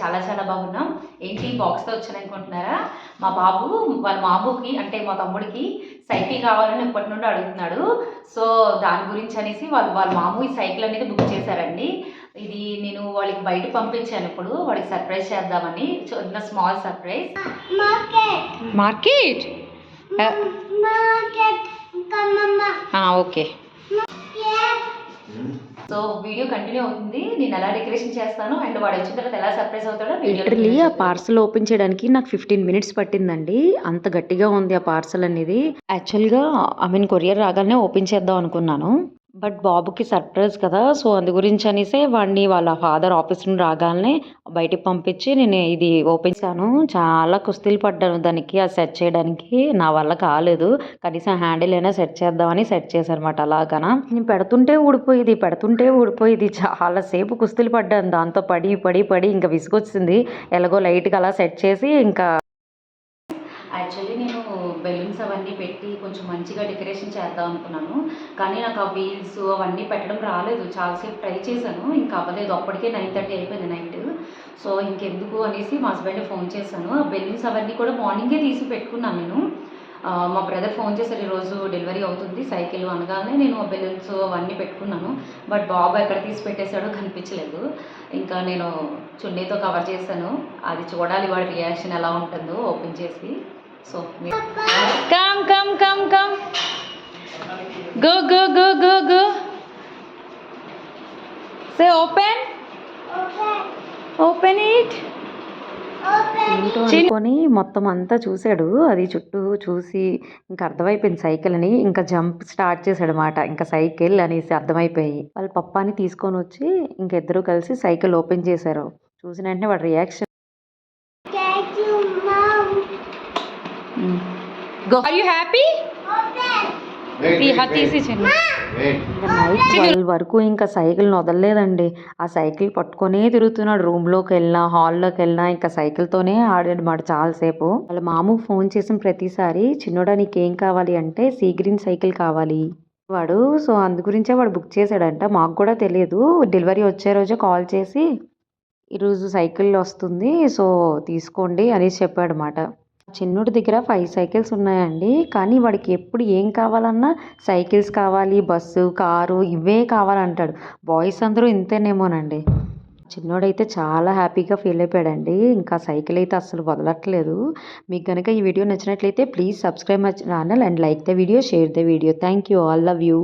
చాలా చాలా బాగున్నాం. ఏంటి బాక్స్తో వచ్చాననుకుంటున్నారా? మా బాబు వాళ్ళ మాబుకి అంటే మా తమ్ముడికి సైకిల్ కావాలని ఎప్పటి నుండి అడుగుతున్నాడు. సో దాని గురించి అనేసి వాళ్ళ మాము ఈ సైకిల్ అనేది బుక్ చేశారండి. ఇది నేను వాళ్ళకి బయట పంపించాను. ఇప్పుడు వాడికి సర్ప్రైజ్ చేద్దామని, చిన్న small surprise. Market okay. So video continue అవుతుంది. నేను ఎలా డెకరేషన్ చేస్తాను అండ్ వాడు వచ్చిన తర్వాత ఎలా సర్ప్రైజ్ అవుతాడో లిటరలీ ఆ పార్సల్ ఓపెన్ చేయడానికి నాకు 15 మినిట్స్ పట్టిందండి. అంత గట్టిగా ఉంది ఆ పార్సల్ అనేది. యాక్చువల్గా కొరియర్ రాగానే ఓపెన్ చేద్దాం అనుకున్నాను. బట్ బాబుకి సర్ప్రైజ్ కదా, సో అందు గురించి అనేసి వాడిని వాళ్ళ ఫాదర్ ఆఫీస్ నుండి రాగానే బయటికి పంపించి నేను ఇది ఓపెన్ చేశాను. చాలా కుస్తీలు పడ్డాను దానికి, అది సెట్ చేయడానికి నా వల్ల కాలేదు. కనీసం హ్యాండిల్ అయినా సెట్ చేద్దామని సెట్ చేశారనమాట. అలాగనా నేను పెడుతుంటే ఊడిపోయేది చాలాసేపు కుస్తీలు పడ్డాను దాంతో. పడి పడి పడి ఇంకా విసుగొచ్చింది. ఎలాగో లైట్గా అలా సెట్ చేసి ఇంకా యాక్చువల్లీ నేను బెలూన్స్ అవన్నీ పెట్టి కొంచెం మంచిగా డెకరేషన్ చేద్దాం అనుకున్నాను. కానీ నాకు ఆ వీల్స్ అవన్నీ పెట్టడం రాలేదు. చాలాసేపు ట్రై చేశాను, ఇంకా అవ్వలేదు. అప్పటికే 9:30 అయిపోయింది నైట్. సో ఇంకెందుకు అనేసి మా హస్బెండ్ ఫోన్ చేశాను. ఆ బెలూన్స్ అవన్నీ కూడా మార్నింగే తీసి పెట్టుకున్నాను నేను. మా బ్రదర్ ఫోన్ చేశారు, ఈరోజు డెలివరీ అవుతుంది సైకిల్ అనగానే నేను ఆ బెలూన్స్ అవన్నీ పెట్టుకున్నాను. బట్ బాబు ఎక్కడ తీసి పెట్టేశాడో కనిపించలేదు. ఇంకా నేను చున్నీతో కవర్ చేశాను. అది చూడాలి వాడి రియాక్షన్ ఎలా ఉంటుందో ఓపెన్ చేసి. So come come come come go go go go go say open open it అనుకొని మొత్తం అంతా చూశాడు. అది చుట్టూ చూసి ఇంకా అర్థమైపోయింది సైకిల్ అని. ఇంకా జంప్ స్టార్ట్ చేశాడు అనమాట. ఇంకా సైకిల్ అనేసి అర్థమైపోయి వాళ్ళ పప్పాని తీసుకొని వచ్చి ఇంకిద్దరు కలిసి సైకిల్ ఓపెన్ చేశారు. చూసిన వెంటనే వాడి reaction, are you happy? Night 12 వరకు ఇంకా సైకిల్ని వదలలేదండి. ఆ సైకిల్ పట్టుకొనే తిరుగుతున్నాడు. రూమ్లోకి వెళ్ళినా హాల్లోకి వెళ్ళినా ఇంకా సైకిల్తోనే ఆడాడు మాట చాలాసేపు. వాళ్ళ మామూలు ఫోన్ చేసిన ప్రతిసారి చిన్నోడా నీకేం కావాలి అంటే సీ గ్రీన్ సైకిల్ కావాలి వాడు. సో అందు గురించే వాడు బుక్ చేశాడంట. మాకు కూడా తెలియదు. డెలివరీ వచ్చే రోజే కాల్ చేసి ఈరోజు సైకిల్ వస్తుంది సో తీసుకోండి అనేసి చెప్పాడనమాట. చిన్నోడి దగ్గర 5 సైకిల్స్ ఉన్నాయండి. కానీ వాడికి ఎప్పుడు ఏం కావాలన్నా సైకిల్స్ కావాలి, బస్సు, కారు ఇవే కావాలంటాడు. బాయ్స్ అందరూ ఇంతేనేమోనండి. చిన్నోడైతే చాలా హ్యాపీగా ఫీల్ అయిపోయాడండి. ఇంకా సైకిల్ అయితే అస్సలు వదలట్లేదు. మీకు కనుక ఈ వీడియో నచ్చినట్లయితే please subscribe my channel and like the video, share the video. Thank you, all love you.